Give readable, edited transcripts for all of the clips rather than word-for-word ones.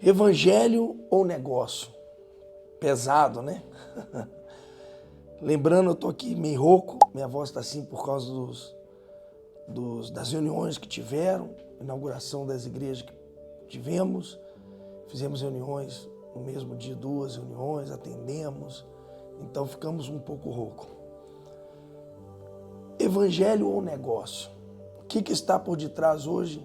Evangelho ou negócio? Pesado, né? Lembrando, eu tô aqui meio rouco, minha voz tá assim por causa das reuniões que tiveram, inauguração das igrejas que tivemos, fizemos reuniões no mesmo dia, 2 reuniões, atendemos, então ficamos um pouco rouco. Evangelho ou negócio? O que está por detrás hoje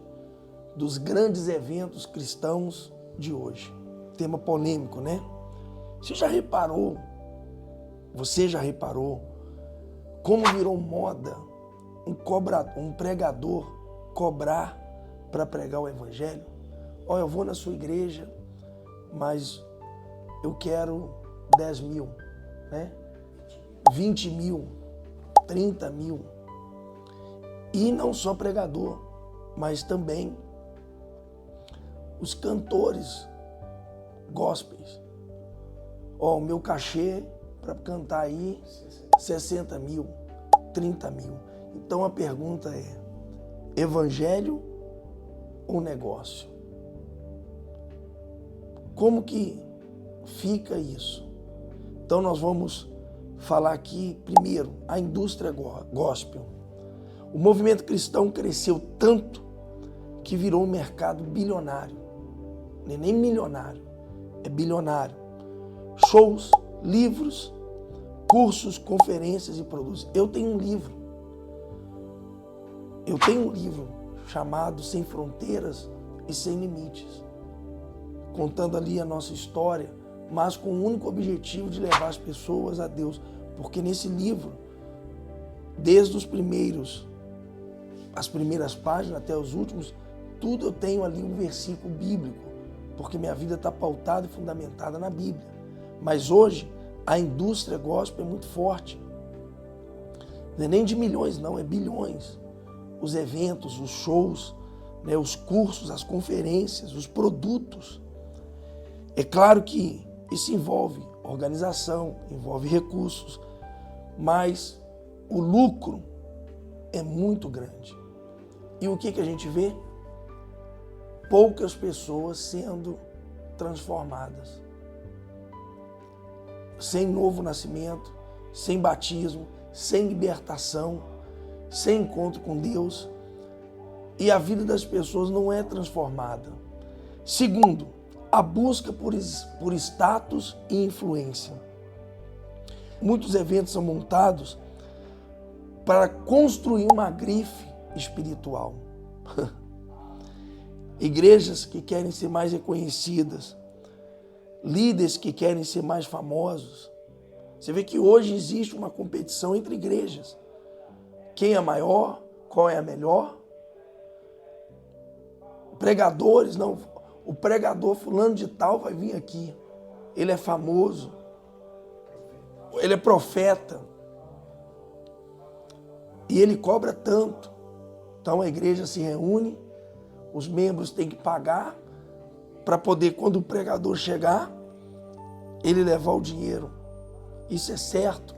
dos grandes eventos cristãos de hoje? Tema polêmico, né? Você já reparou como virou moda um pregador cobrar para pregar o evangelho? Olha, eu vou na sua igreja, mas eu quero 10 mil, né? 20 mil, 30 mil. E não só pregador, mas também os cantores gospels. Ó, o meu cachê para cantar aí, 60 mil, 30 mil. Então a pergunta é, evangelho ou negócio? Como que fica isso? Então nós vamos falar aqui, primeiro, a indústria gospel. O movimento cristão cresceu tanto que virou um mercado bilionário. Não é nem milionário, é bilionário. Shows, livros, cursos, conferências e produtos. Eu tenho um livro chamado Sem Fronteiras e Sem Limites, contando ali a nossa história, mas com o único objetivo de levar as pessoas a Deus. Porque nesse livro, desde as primeiras páginas até os últimos, tudo eu tenho ali um versículo bíblico, porque minha vida está pautada e fundamentada na Bíblia. Mas hoje, a indústria gospel é muito forte. Não é nem de milhões, não, é bilhões. Os eventos, os shows, né, os cursos, as conferências, os produtos. É claro que isso envolve organização, envolve recursos, mas o lucro é muito grande. E o que a gente vê? Poucas pessoas sendo transformadas. Sem novo nascimento, sem batismo, sem libertação, sem encontro com Deus. E a vida das pessoas não é transformada. Segundo, a busca por status e influência. Muitos eventos são montados para construir uma grife espiritual. Igrejas que querem ser mais reconhecidas, líderes que querem ser mais famosos. Você vê que hoje existe uma competição entre igrejas. Quem é maior? Qual é a melhor? Pregadores, não. O pregador fulano de tal vai vir aqui. Ele é famoso. Ele é profeta. E ele cobra tanto. Então a igreja se reúne, os membros têm que pagar para poder, quando o pregador chegar, ele levar o dinheiro. Isso é certo?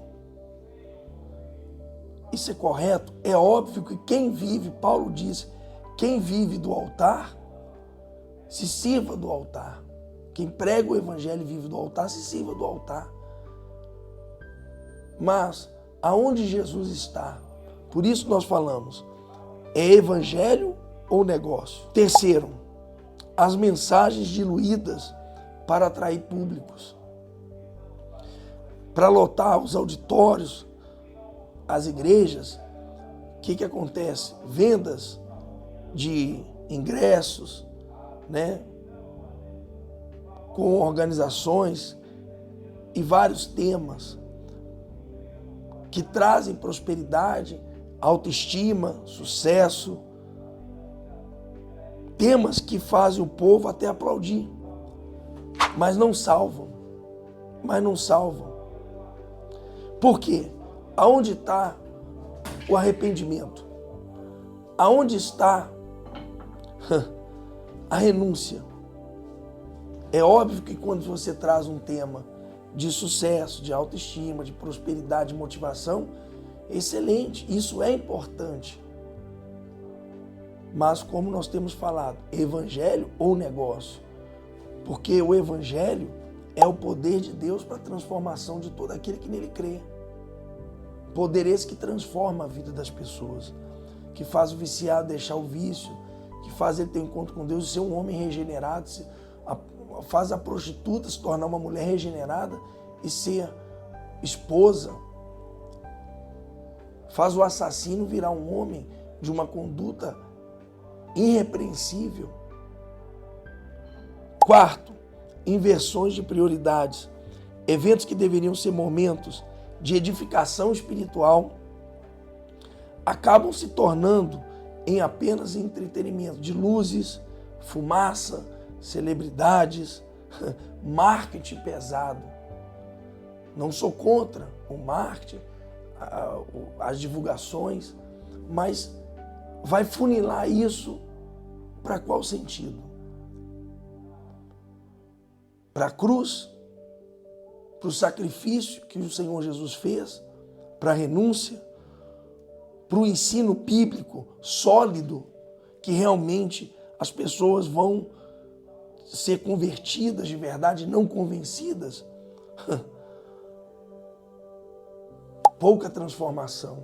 Isso é correto? É óbvio que quem vive, Paulo diz, quem vive do altar, se sirva do altar. Quem prega o evangelho e vive do altar, se sirva do altar. Mas, aonde Jesus está? Por isso nós falamos, é evangelho ou negócio? Terceiro, as mensagens diluídas para atrair públicos. Para lotar os auditórios, as igrejas, o que acontece? Vendas de ingressos, né? Com organizações e vários temas que trazem prosperidade, autoestima, sucesso, temas que fazem o povo até aplaudir, mas não salvam. Por quê? Aonde está o arrependimento? Aonde está a renúncia? É óbvio que quando você traz um tema de sucesso, de autoestima, de prosperidade, de motivação, é excelente, isso é importante. Mas como nós temos falado, evangelho ou negócio? Porque o Evangelho é o poder de Deus para a transformação de todo aquele que nele crê. Poder esse que transforma a vida das pessoas, que faz o viciado deixar o vício, que faz ele ter um encontro com Deus e ser um homem regenerado, faz a prostituta se tornar uma mulher regenerada e ser esposa, faz o assassino virar um homem de uma conduta irrepreensível. Quarto, inversões de prioridades. Eventos que deveriam ser momentos de edificação espiritual acabam se tornando em apenas entretenimento de luzes, fumaça, celebridades, marketing pesado. Não sou contra o marketing, as divulgações, mas vai funilar isso para qual sentido? Para a cruz, para o sacrifício que o Senhor Jesus fez, para a renúncia, para o ensino bíblico sólido, que realmente as pessoas vão ser convertidas de verdade, não convencidas. Pouca transformação,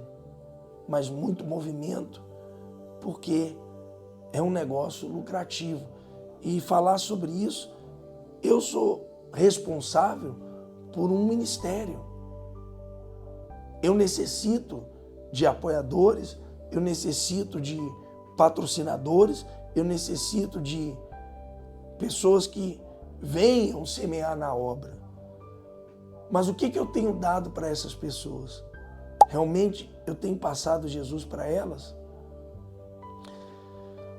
mas muito movimento, porque é um negócio lucrativo. E falar sobre isso, eu sou responsável por um ministério. Eu necessito de apoiadores, eu necessito de patrocinadores, eu necessito de pessoas que venham semear na obra. Mas o que eu tenho dado para essas pessoas? Realmente eu tenho passado Jesus para elas?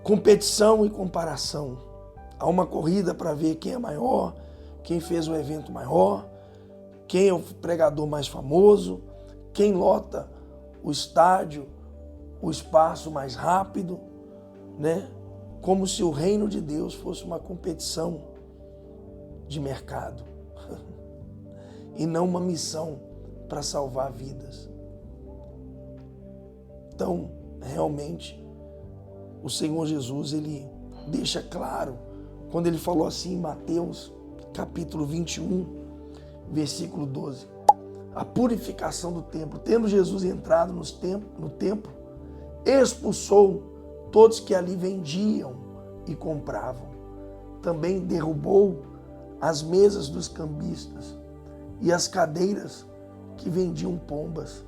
Competição e comparação. Há uma corrida para ver quem é maior, quem fez o evento maior, quem é o pregador mais famoso, quem lota o estádio, o espaço mais rápido, né? Como se o reino de Deus fosse uma competição de mercado e não uma missão para salvar vidas. Então, realmente, o Senhor Jesus, ele deixa claro, quando ele falou assim em Mateus, capítulo 21, versículo 12, a purificação do templo. Tendo Jesus entrado no templo, expulsou todos que ali vendiam e compravam. Também derrubou as mesas dos cambistas e as cadeiras que vendiam pombas.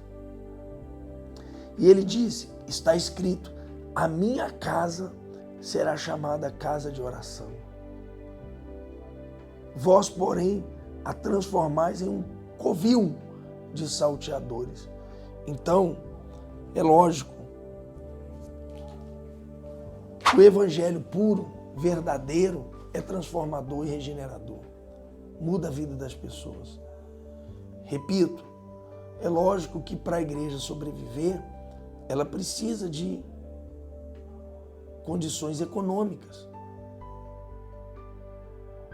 E ele disse, está escrito, a minha casa será chamada casa de oração. Vós, porém, a transformais em um covil de salteadores. Então, é lógico, o evangelho puro, verdadeiro, é transformador e regenerador. Muda a vida das pessoas. Repito, é lógico que para a igreja sobreviver, ela precisa de condições econômicas.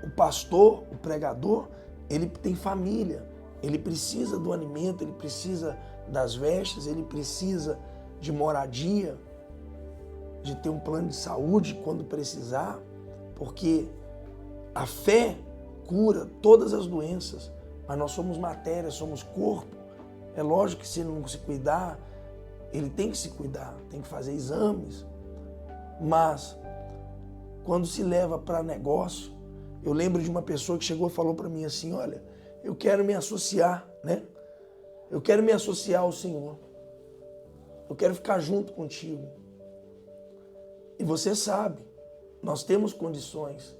O pastor, o pregador, ele tem família, ele precisa do alimento, ele precisa das vestes, ele precisa de moradia, de ter um plano de saúde quando precisar, porque a fé cura todas as doenças, mas nós somos matéria, somos corpo. É lógico que se ele não se cuidar, ele tem que se cuidar, tem que fazer exames, mas quando se leva para negócio, eu lembro de uma pessoa que chegou e falou para mim assim, olha, eu quero me associar, né? Eu quero me associar ao Senhor. Eu quero ficar junto contigo. E você sabe, nós temos condições,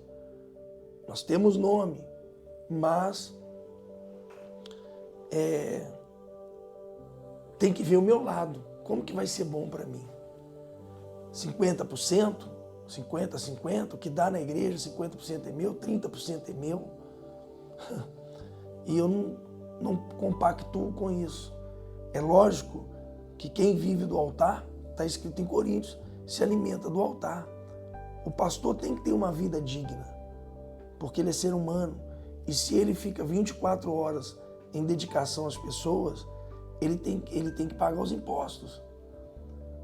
nós temos nome, mas tem que ver o meu lado. Como que vai ser bom para mim? 50%? 50-50? O que dá na igreja, 50% é meu, 30% é meu. E eu não compactuo com isso. É lógico que quem vive do altar, está escrito em Coríntios, se alimenta do altar. O pastor tem que ter uma vida digna, porque ele é ser humano. E se ele fica 24 horas em dedicação às pessoas, ele tem que pagar os impostos.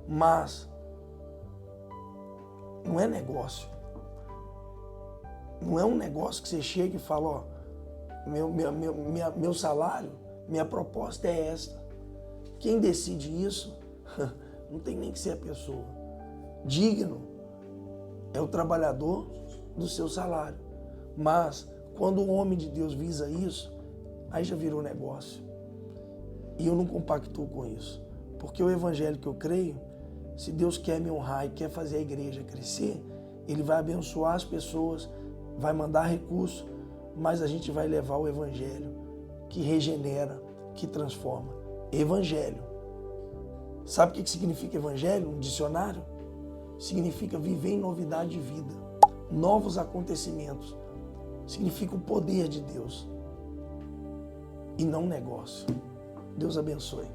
Mas não é negócio. Não é um negócio que você chega e fala, ó, meu salário, minha proposta é esta. Quem decide isso não tem nem que ser a pessoa. Digno é o trabalhador do seu salário. Mas quando o homem de Deus visa isso, aí já virou negócio. E eu não compactuo com isso. Porque o evangelho que eu creio, se Deus quer me honrar e quer fazer a igreja crescer, Ele vai abençoar as pessoas, vai mandar recursos, mas a gente vai levar o evangelho que regenera, que transforma. Evangelho. Sabe o que significa evangelho? Um dicionário? Significa viver em novidade de vida, novos acontecimentos. Significa o poder de Deus e não negócio. Deus abençoe.